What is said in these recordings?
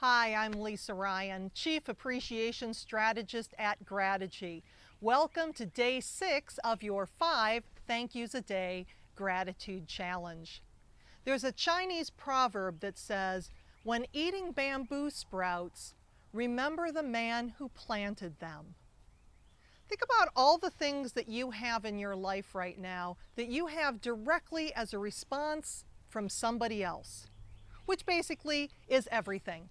Hi, I'm Lisa Ryan, Chief Appreciation Strategist at Grategy. Welcome to day 6 of your 5 Thank Yous a Day Gratitude Challenge. There's a Chinese proverb that says, when eating bamboo sprouts, remember the man who planted them. Think about all the things that you have in your life right now that you have directly as a response from somebody else, which basically is everything.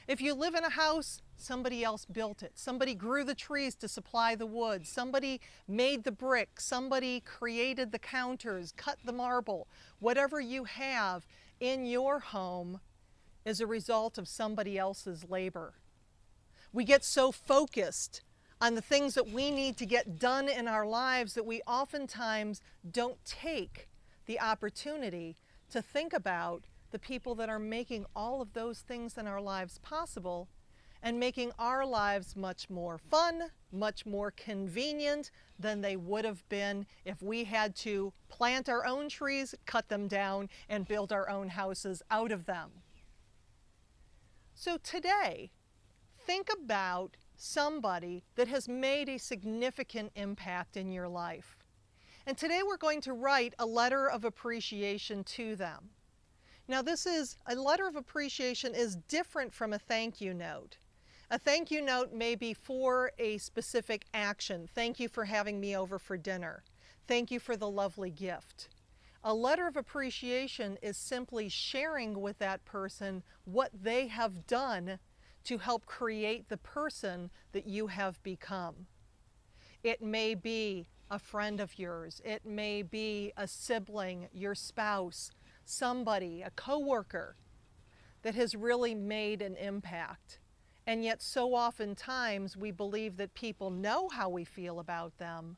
If you live in a house, somebody else built it. Somebody grew the trees to supply the wood. Somebody made the bricks. Somebody created the counters, cut the marble. Whatever you have in your home is a result of somebody else's labor. We get so focused on the things that we need to get done in our lives that we oftentimes don't take the opportunity to think about the people that are making all of those things in our lives possible and making our lives much more fun, much more convenient than they would have been if we had to plant our own trees, cut them down, and build our own houses out of them. So today, think about somebody that has made a significant impact in your life. And today we're going to write a letter of appreciation to them. Now a letter of appreciation is different from a thank you note. A thank you note may be for a specific action. Thank you for having me over for dinner. Thank you for the lovely gift. A letter of appreciation is simply sharing with that person what they have done to help create the person that you have become. It may be a friend of yours. It may be a sibling, your spouse, somebody, a coworker that has really made an impact. And yet so oftentimes we believe that people know how we feel about them,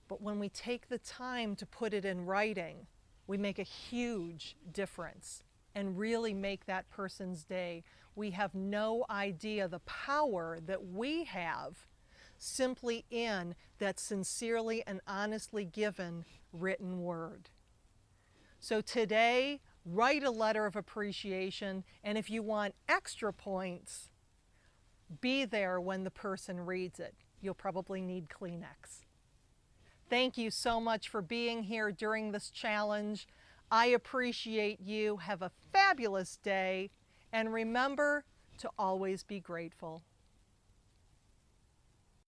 but when we take the time to put it in writing, we make a huge difference and really make that person's day. We have no idea the power that we have simply in that sincerely and honestly given written word. So today, write a letter of appreciation, and if you want extra points, be there when the person reads it. You'll probably need Kleenex. Thank you so much for being here during this challenge. I appreciate you. Have a fabulous day, and remember to always be grateful.